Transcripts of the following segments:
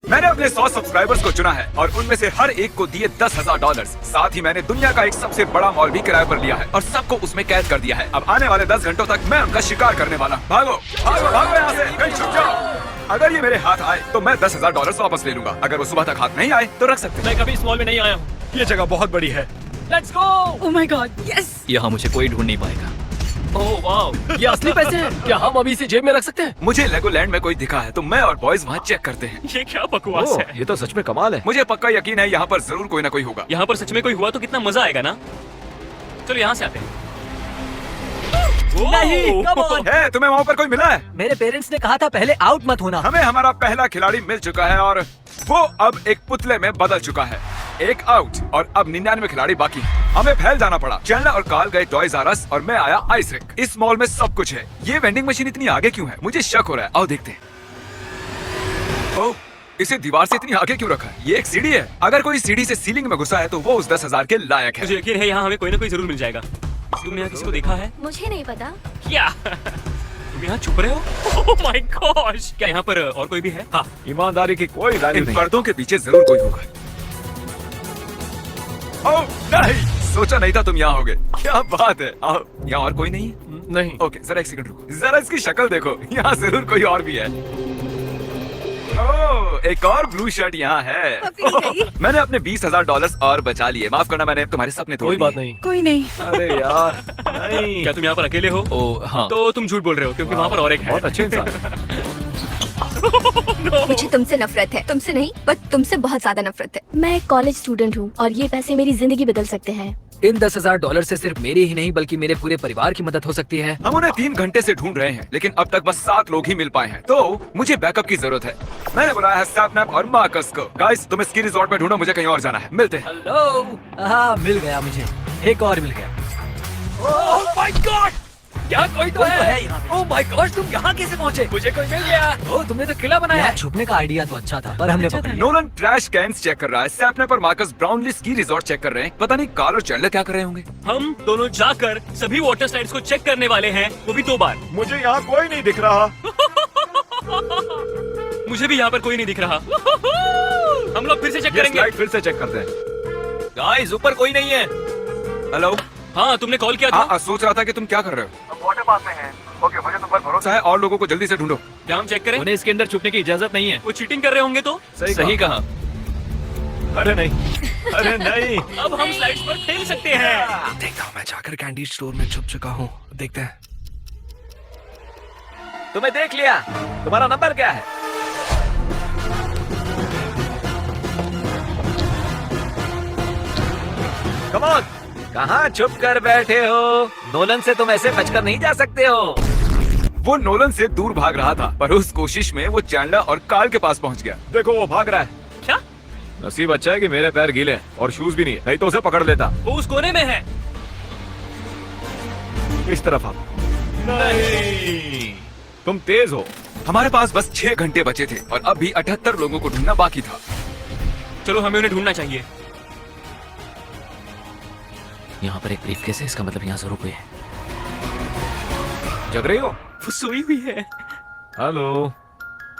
मैंने अपने 100 सब्सक्राइबर्स को चुना है और उनमें से हर एक को दिए $10,000। साथ ही मैंने दुनिया का एक सबसे बड़ा मॉल भी किराए पर लिया है और सबको उसमें कैद कर दिया है। अब आने वाले 10 घंटों तक मैं उनका शिकार करने वाला। भागो भागो भागो यहाँ से, कहीं छुप जाओ। अगर ये मेरे हाथ आए तो मैं $10,000 वापस ले लूंगा। अगर वो सुबह तक हाथ नहीं आए तो रख सकते। मैं कभी इस मॉल में नहीं आया हूँ। ये जगह बहुत बड़ी है। Let's go. Oh my God, yes. यहाँ मुझे कोई ढूंढ नहीं पाएगा। ओह वाह, ये असली पैसे हैं। क्या हम अभी इसे जेब में रख सकते हैं? मुझे लेगोलैंड में कोई दिखा है तो मैं और बॉयज वहाँ चेक करते हैं। ये क्या बकवास ओह, है? ये तो सच में कमाल है। मुझे पक्का यकीन है यहाँ पर जरूर कोई ना कोई होगा। यहाँ पर सच में कोई हुआ तो कितना मजा आएगा ना। चलो यहाँ से आते हैं। नहीं, come on। है, तुम्हें वहाँ पर कोई मिला है? मेरे पेरेंट्स ने कहा था पहले आउट मत होना। हमें हमारा पहला खिलाड़ी मिल चुका है और वो अब एक पुतले में बदल चुका है। एक आउट और अब 99 खिलाड़ी बाकी हैं। हमें फैल जाना पड़ा। चैंडलर और कार्ल गए टॉयज आर अस और मैं आया आइस रिंक। इस मॉल में सब कुछ है। ये वेंडिंग मशीन इतनी आगे क्यों है? मुझे शक हो रहा है। आओ देखते हैं। ओह, इसे दीवार से इतनी आगे क्यों रखा है? ये एक सीढ़ी है। अगर कोई सीढ़ी से सीलिंग में घुसा है तो वो उस 10,000 के लायक है। मुझे यकीन है यहाँ हमें कोई ना कोई जरूर मिल जाएगा। तुमने यहाँ किसी को देखा है? मुझे नहीं पता। क्या तुम यहाँ छुप रहे हो? ओह माय गॉश, क्या यहाँ पर और कोई भी है? हाँ, ईमानदारी की कोई वैल्यू इन नहीं। पर्दों के पीछे जरूर कोई होगा। ओह नहीं, सोचा नहीं था तुम यहाँ होगे। क्या बात है। आओ, यहाँ और कोई नहीं है? नहीं। ओके, जरा एक सेकंड रुको। जरा इसकी शक्ल देखो। यहाँ जरूर कोई और भी है। ओह, एक और ब्लू शर्ट यहाँ है। अभी मैंने अपने $20,000 और बचा लिए। माफ करना, मैंने तुम्हारे सपने तोड़ कोई दिए। बात नहीं। कोई नहीं। अरे यार, नहीं। क्या तुम यहाँ पर अकेले हो? ओह हाँ, तो तुम झूठ बोल रहे हो क्योंकि वहाँ पर और एक है। बहुत अच्छे इंसान। मुझे तुमसे नफरत है। तुमसे नहीं, पर तुमसे बहुत ज्यादा नफरत है। मैं एक कॉलेज स्टूडेंट हूँ और ये पैसे मेरी जिंदगी बदल सकते हैं। इन $10,000 से सिर्फ मेरी ही नहीं बल्कि मेरे पूरे परिवार की मदद हो सकती है। हम उन्हें 3 घंटे से ढूंढ रहे हैं लेकिन अब तक बस 7 लोग ही मिल पाए हैं। तो मुझे बैकअप की जरूरत है। मैंने बुलाया है सैपनैप और मार्कस को। गाइस, तुम स्की रिजॉर्ट में ढूंढो, मुझे कहीं और जाना है। मिलते हैं। हेलो। हाँ, मिल गया मुझे। एक और मिल गया। ओह माय गॉड, क्या कोई तो है? यहाँ पे। ओह माय गॉड, तुम यहाँ कैसे पहुँचे? मुझे कोई मिल गया। ओह, तुमने तो किला बनाया है। छुपने का आइडिया तो अच्छा था पर हमने पकड़ लिया। नोलन ट्रैश कैंस चेक कर रहा है। सैपनैप और Marcus Brownlee ski resort check कर रहे हैं। पता नहीं कार्ल और चैंडलर क्या कर रहे होंगे। हम दोनों जाकर सभी वाटर स्लाइड्स को चेक करने वाले हैं, वो भी 2 बार। मुझे यहाँ कोई नहीं दिख रहा। मुझे भी यहाँ पर कोई नहीं दिख रहा। हम लोग फिर से चेक ये करेंगे। स्लाइड फिर से चेक करते हैं। गाइस, ऊपर कोई नहीं है। हेलो। हाँ, तुमने कॉल किया था? हाँ, सोच रहा था कि तुम क्या कर रहे हो। वाटर पार्क में हैं। ओके, मुझे तुम पर भरोसा है और लोगों को जल्दी से ढूंढो। क्या हम चेक करें? उन्हें इसके अंदर छुपने की इजाजत नहीं है। वो चीटिंग कर रहे होंगे तो? सही कहा। अरे नहीं, अरे नहीं। अब हम स्लाइड्स पर खेल सकते हैं। देखता हूँ, मैं जाकर कैंडी स्टोर में छुप चुका हूँ। देखते हैं। तुम्हें देख लिया। तुम्हारा नंबर क्या है? कम ऑन, कहाँ छुप कर बैठे हो? नोलन से तुम ऐसे बचकर नहीं जा सकते हो। वो नोलन से दूर भाग रहा था पर उस कोशिश में वो चैंडलर और कार्ल के पास पहुंच गया। देखो, वो भाग रहा है। क्या? नसीब अच्छा है कि मेरे पैर गीले हैं और शूज भी नहीं है, नहीं तो उसे पकड़ लेता। वो उस कोने में है। इस तरफ आप। नहीं, तुम तेज हो। हमारे पास बस 6 घंटे बचे थे और अब भी 78 लोगों को ढूंढना बाकी था। चलो, हमें उन्हें ढूंढना चाहिए। यहाँ पर एक ब्रीफकेस है, इसका मतलब यहाँ जरूर कोई है। जग रही हो? वो सोई हुई है। हेलो।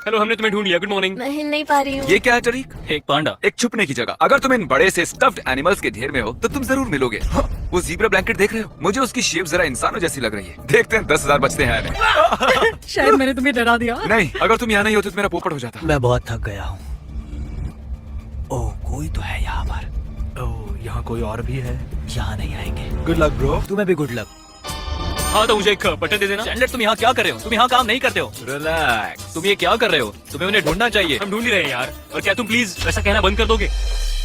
हेलो, हमने तुम्हें ढूंढ लिया। Good morning. मैं हिल नहीं पा रही हूँ। ये क्या है टरीक? एक पांडा। एक छुपने की जगह। अगर तुम इन बड़े से स्टफ्ड एनिमल्स के ढेर में हो तो तुम जरूर मिलोगे। हाँ, वो ज़ीब्रा ब्लैंकेट देख रहे हो? मुझे उसकी शेप जरा इंसानों जैसी लग रही है। देखते हैं 10,000 बचते हैं या नहीं। शायद मैंने तुम्हें डरा दिया। नहीं, अगर तुम यहाँ नहीं होते तो मेरा पोपट हो जाता। मैं बहुत थक गया हूँ। ओह, कोई तो है यहाँ पर। ओह, यहाँ कोई और भी है। यहाँ नहीं आएंगे। Good luck bro. तुम्हें भी गुड लक। हाँ, तो मुझे एक बटन दे देना। चैंडलर, तुम यहाँ क्या कर रहे हो? तुम यहाँ काम नहीं करते हो। रिलैक्स। तुम ये क्या कर रहे हो? तुम्हें उन्हें ढूंढना चाहिए। हम ढूंढ ही रहे हैं यार। और क्या तुम प्लीज ऐसा कहना बंद कर दोगे?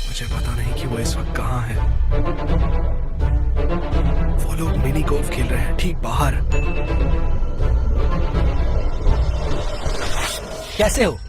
मुझे पता नहीं कि वो इस वक्त कहाँ है। वो लोग मिनी गोल्फ खेल रहे हैं ठीक बाहर। कैसे हो?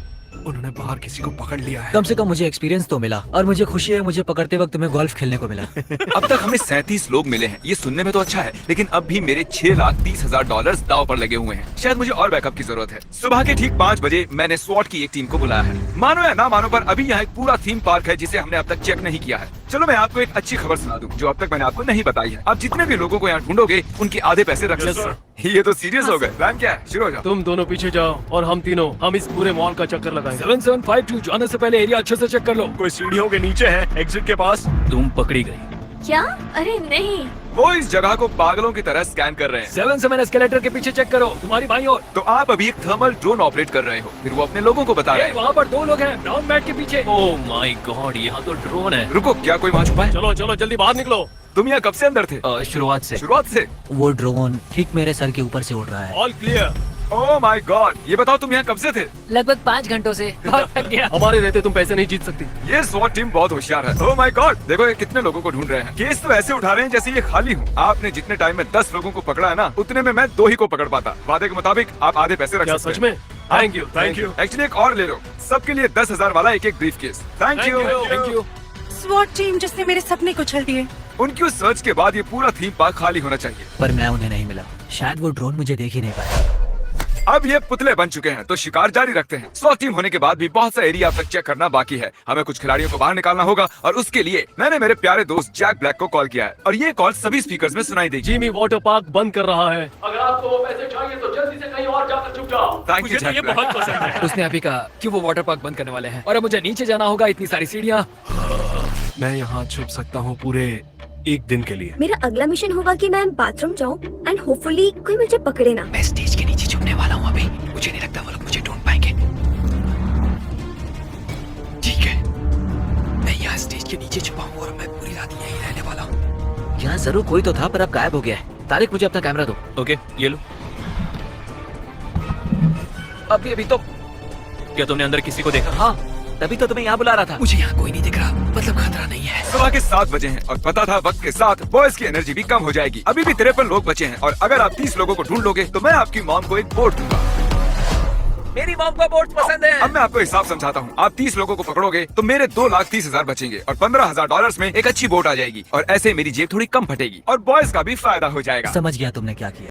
उन्होंने बाहर किसी को पकड़ लिया है। कम से कम मुझे एक्सपीरियंस तो मिला और मुझे खुशी है मुझे पकड़ते वक्त तुम्हें गोल्फ खेलने को मिला। अब तक हमें 37 लोग मिले हैं। ये सुनने में तो अच्छा है लेकिन अब भी मेरे $6,30,000 दाव पर लगे हुए हैं। शायद मुझे और बैकअप की जरूरत है। सुबह के ठीक 5 बजे मैंने स्वॉट की एक टीम को बुलाया है। मानो या ना मानो पर अभी यहाँ एक पूरा थीम पार्क है जिसे हमने अब तक चेक नहीं किया है। चलो मैं आपको एक अच्छी खबर सुना दूं जो अब तक मैंने आपको नहीं बताई है। आप जितने भी लोगों को यहाँ ढूंढोगे उनके आधे पैसे रख Yes, सकते। ये तो सीरियस हो गए। प्लान क्या है? शुरू हो जाओ। तुम दोनों पीछे जाओ और हम तीनों हम इस पूरे मॉल का चक्कर लगाएंगे। 7752 जाने से पहले एरिया अच्छे से चेक कर लो। कोई सीढ़ियों के नीचे है, एग्जिट के पास। तुम पकड़ी गई। क्या? अरे नहीं। वो इस जगह को पागलों की तरह स्कैन कर रहे हैं। 77 एस्केलेटर के पीछे चेक करो, तुम्हारी बाईं ओर। तो आप अभी एक थर्मल ड्रोन ऑपरेट कर रहे हो, फिर वो अपने लोगों को बता रहे हैं। वहाँ पर 2 लोग हैं ब्राउन मैट के पीछे। ओह माय गॉड, यहाँ तो ड्रोन है। रुको, क्या कोई वहाँ छुपा है? चलो चलो जल्दी बाहर निकलो। तुम यहाँ कब से अंदर थे? शुरुआत से। शुरुआत से? वो ड्रोन ठीक मेरे सर के ऊपर से उड़ रहा है। All clear. Oh my God, ये बताओ तुम यहाँ कब से थे? लगभग 5 घंटों से। बहुत थक गया। हमारे रहते तुम पैसे नहीं जीत सकती। ये स्वॉट टीम बहुत होशियार है। ओह माय गॉड, देखो ये कितने लोगों को ढूंढ रहे हैं। केस तो ऐसे उठा रहे हैं जैसे ये खाली हूँ। आपने जितने टाइम में 10 लोगों को पकड़ा है ना, उतने में मैं 2 ही को पकड़ पाता। वादे के मुताबिक आप आधे पैसे रख क्या सकते सच हैं। में? Thank you thank you actually एक और ले लो, सबके लिए 10,000 वाला एक briefcase. Thank you. Thank you. स्वॉट टीम जिसने मेरे सपने को छल दिए। उनकी उस सर्च के बाद ये पूरा थीम पार्क खाली होना चाहिए। पर मैं उन्हें नहीं मिला, शायद वो ड्रोन मुझे देख ही नहीं पाया। अब ये पुतले बन चुके हैं तो शिकार जारी रखते हैं। 100 टीम होने के बाद भी बहुत सा एरिया अब तक चेक करना बाकी है। हमें कुछ खिलाड़ियों को बाहर निकालना होगा और उसके लिए मैंने मेरे प्यारे दोस्त जैक ब्लैक को कॉल किया है और ये कॉल सभी स्पीकर्स में सुनाई देगी। जिमी वाटर पार्क बंद कर रहा है। अगर आपको वो पैसे चाहिए तो जल्दी से कहीं और जाकर छुप जाओ। Thank you Jack Black. पसंद है। उसने अभी कहा कि वो वाटर पार्क बंद करने वाले हैं और अब मुझे नीचे जाना होगा, इतनी सारी सीढ़ियाँ। मैं यहाँ छुप सकता हूँ पूरे 1 दिन के लिए। मेरा अगला मिशन होगा कि मैं बाथरूम जाऊँ एंड होपफुली कोई मुझे पकड़े ना। मैं स्टेज के नीचे छुपने वाला हूँ अभी। मुझे नहीं लगता वो लोग मुझे ढूंढ पाएंगे। ठीक है, मैं यहाँ स्टेज के नीचे छुपा हूँ और मैं पूरी रात यहीं रहने वाला हूँ। यहाँ जरूर कोई तो था पर अब गायब हो गया है। तारिक, मुझे अपना कैमरा दो। ओके, ये लो। अभी तो क्या तुमने अंदर किसी को देखा? हाँ, तभी तो तुम्हें यहाँ बुला रहा था। मुझे यहाँ कोई नहीं दिख रहा, मतलब खतरा नहीं है। सुबह के 7 बजे हैं और पता था वक्त के साथ बॉयज की एनर्जी भी कम हो जाएगी। अभी भी 53 लोग बचे हैं और अगर आप 30 लोगों को ढूंढ लोगे तो मैं आपकी मॉम को एक बोट दूंगा। मेरी मॉम को बोट पसंद है। अब मैं आपको हिसाब समझाता हूँ। आप 30 लोगों को पकड़ोगे तो मेरे 2,30,000 बचेंगे और $15,000 में एक अच्छी बोट आ जाएगी और ऐसे मेरी जेब थोड़ी कम फटेगी और बॉयज का भी फायदा हो जाएगा। समझ गया तुमने क्या किया।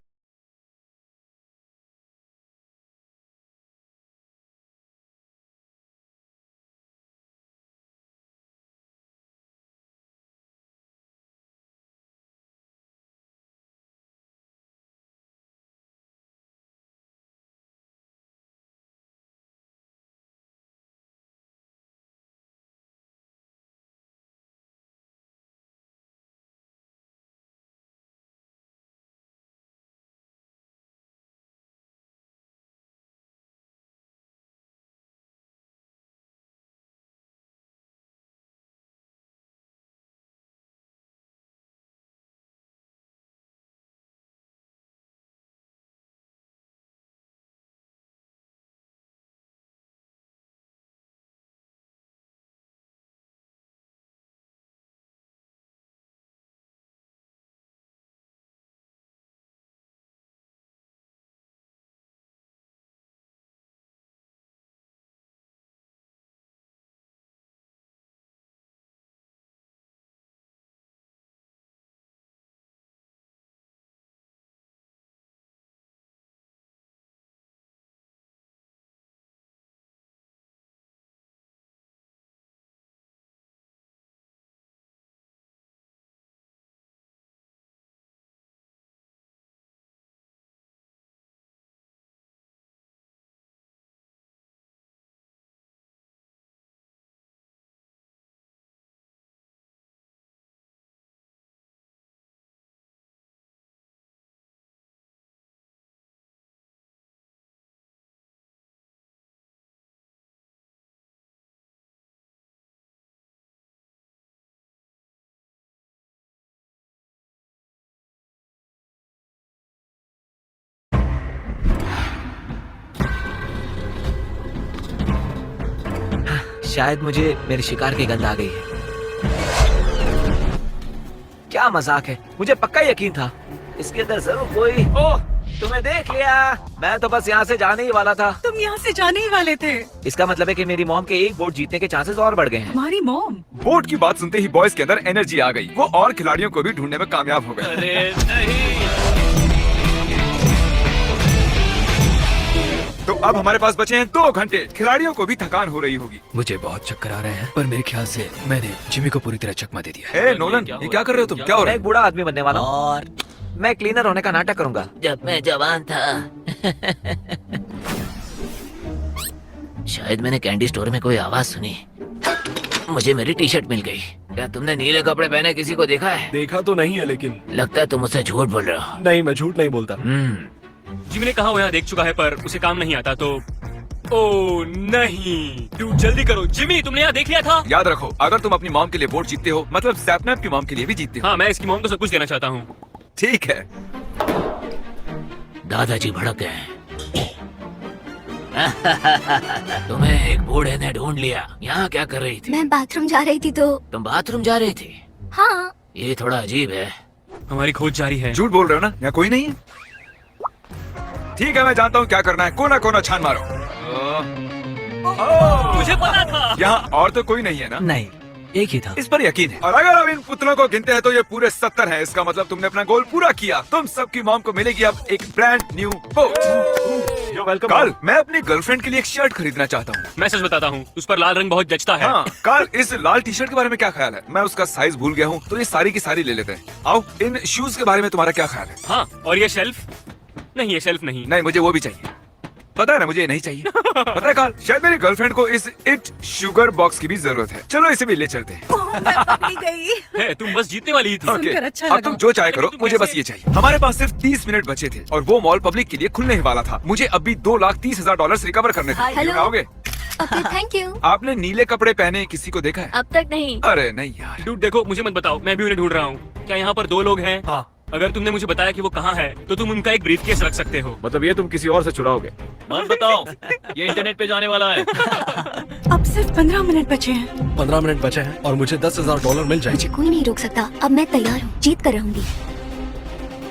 शायद मुझे मेरे शिकार की गंध आ गई है। क्या मजाक है, मुझे पक्का यकीन था इसके अंदर जरूर कोई। ओह, तुम्हें देख लिया। मैं तो बस यहाँ से जाने ही वाला था। तुम यहाँ से जाने ही वाले थे। इसका मतलब है कि मेरी मॉम के एक वोट जीतने के चांसेस और बढ़ गए हैं। हमारी मॉम। बोट की बात सुनते ही बॉयज के अंदर एनर्जी आ गई। वो और खिलाड़ियों को भी ढूंढने में कामयाब हो गए। अरे नहीं। तो अब हमारे पास बचे हैं 2 घंटे। खिलाड़ियों को भी थकान हो रही होगी। मुझे बहुत चक्कर आ रहे हैं, पर मेरे ख्याल से मैंने जिमी को पूरी तरह चकमा दे दिया है। ए नोलन, ये क्या कर रहे हो तुम? क्या हो रहा मैं है? एक बूढ़ा आदमी बनने वाला हूँ और मैं क्लीनर होने का नाटक करूंगा। जब मैं जवान था शायद मैंने कैंडी स्टोर में कोई आवाज सुनी, मुझे मेरी टी शर्ट मिल गई। क्या तुमने नीले कपड़े पहने किसी को देखा है? देखा तो नहीं है, लेकिन लगता है तुम मुझसे झूठ बोल रहे हो। नहीं, मैं झूठ नहीं बोलता। जिमी ने कहा वो यहाँ देख चुका है, पर उसे काम नहीं आता। तो ओ नहीं, तू जल्दी करो। जिमी, तुमने यहाँ देख लिया था? याद रखो, अगर तुम अपनी मॉम के लिए वोट जीतते हो, मतलब सैपनैप की मॉम के लिए भी जीतते हो। हाँ, मैं इसकी मॉम को सब कुछ देना चाहता हूँ। ठीक है। दादाजी भड़क गए हैं। तुम्हें एक बूढ़े ने ढूंढ लिया। यहाँ क्या कर रही थी? मैं बाथरूम जा रही थी तो। तुम बाथरूम जा रही थी? हाँ। ये थोड़ा अजीब है। हमारी खोज जारी है। झूठ बोल रहे हो ना? यहाँ कोई नहीं है? ठीक है, मैं जानता हूँ क्या करना है। कोना कोना छान मारो। मुझे पता था। यहाँ और तो कोई नहीं है ना? नहीं, एक ही था। इस पर यकीन है। और अगर अब इन पुतलों को गिनते हैं तो ये पूरे 70 हैं। इसका मतलब तुमने अपना गोल पूरा किया। तुम सबकी मॉम को मिलेगी अब एक ब्रांड न्यू बोट। कार्ल, मैं अपनी गर्लफ्रेंड के लिए एक शर्ट खरीदना चाहता हूँ। मैं सच बताता हूँ, उस पर लाल रंग बहुत जचता है। हाँ, कार्ल, इस लाल टी शर्ट के बारे में क्या ख्याल है? मैं उसका साइज भूल गया हूँ, तो ये सारी की सारी ले लेते हैं। आओ, इन शूज के बारे में तुम्हारा क्या ख्याल है? हाँ, और ये शेल्फ? नहीं, ये शेल्फ नहीं। नहीं, मुझे वो भी चाहिए। पता है ना, मुझे ये नहीं चाहिए। पता है कार्ल, शायद मेरी गर्लफ्रेंड को इस इट शुगर बॉक्स की भी जरूरत है। चलो इसे भी ले चलते हैं। मैं पकड़ी गई। है, तुम बस जीतने वाली ही थी। ओके, सुनकर अच्छा अब लगा। तुम जो चाहे करो, तुम मुझे बस कैसे- ये चाहिए। हमारे पास सिर्फ 30 मिनट बचे थे और वो मॉल पब्लिक के लिए खुलने ही वाला था। मुझे अभी $2,30,000 रिकवर करने थे। हेलो। आओगे? Okay, thank you. आपने नीले कपड़े पहने किसी को देखा है? अब तक नहीं। अरे नहीं यार। डूड, देखो, मुझे मत बताओ, मैं भी उन्हें ढूंढ रहा हूँ। क्या यहाँ पर 2 लोग हैं? हाँ। अगर तुमने मुझे बताया कि वो कहाँ है, तो तुम उनका एक ब्रीफकेस रख सकते हो। मतलब ये तुम किसी और से चुराओगे? मत बताओ, ये इंटरनेट पे जाने वाला है। अब सिर्फ 15 मिनट बचे हैं। 15 मिनट बचे हैं और मुझे $10,000 मिल जाएंगे। मुझे कोई नहीं रोक सकता। अब मैं तैयार हूँ, जीत कर रहूंगी।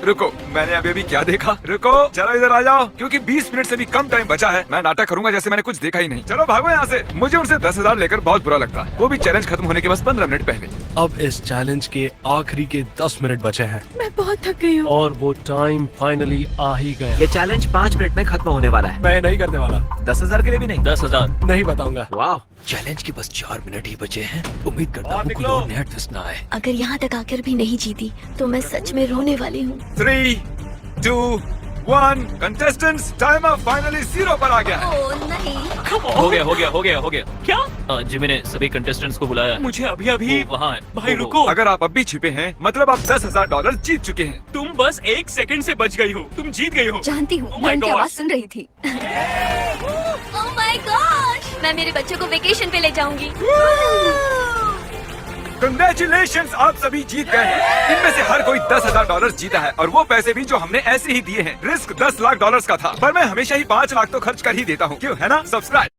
रुको, मैंने अभी क्या देखा? रुको, चलो इधर आ जाओ, क्योंकि 20 मिनट से भी कम टाइम बचा है। मैं नाटक करूंगा जैसे मैंने कुछ देखा ही नहीं। चलो भागो यहाँ से। मुझे उनसे 10,000 लेकर बहुत बुरा लगता है, वो भी चैलेंज खत्म होने के बस 15 मिनट पहले। अब इस चैलेंज के आखिरी के 10 मिनट बचे हैं मैं बहुत थक गई हूँ। और वो टाइम फाइनली आ ही गया। ये चैलेंज 5 मिनट में खत्म होने वाला है। मैं नहीं करने वाला। 10,000 के लिए भी नहीं। 10,000। नहीं बताऊंगा। वाह, चैलेंज के बस 4 मिनट ही बचे हैं। उम्मीद करता हूँ कोई निकलो। और नया ट्विस्ट ना आए। अगर यहाँ तक आकर भी नहीं जीती तो मैं सच में रोने वाली हूँ। 3, 2, 1, कंटेस्टेंट्स, टाइमर फाइनली 0 पर आ गया है। ओह नहीं। हो गया। क्या? जिमी ने सभी कंटेस्टेंट्स को बुलाया। मुझे अभी वहाँ है। भाई वो- रुको, अगर आप अब भी छिपे हैं, मतलब आप $10,000 जीत चुके हैं। तुम बस 1 सेकंड से बच गई हो। तुम जीत गई हो। जानती हूँ, Oh मैं my उनकी God. आवाज सुन रही थी। ओह माय गॉश, मैं मेरे बच्चों को वेकेशन पे ले जाऊंगी। कंग्रेचुलेशंस, आप सभी जीत गए हैं। इनमें से हर कोई $10,000 जीता है और वो पैसे भी जो हमने ऐसे ही दिए हैं। रिस्क $10 लाख का था, पर मैं हमेशा ही 5 लाख तो खर्च कर ही देता हूँ। क्यों, है ना? सब्सक्राइब।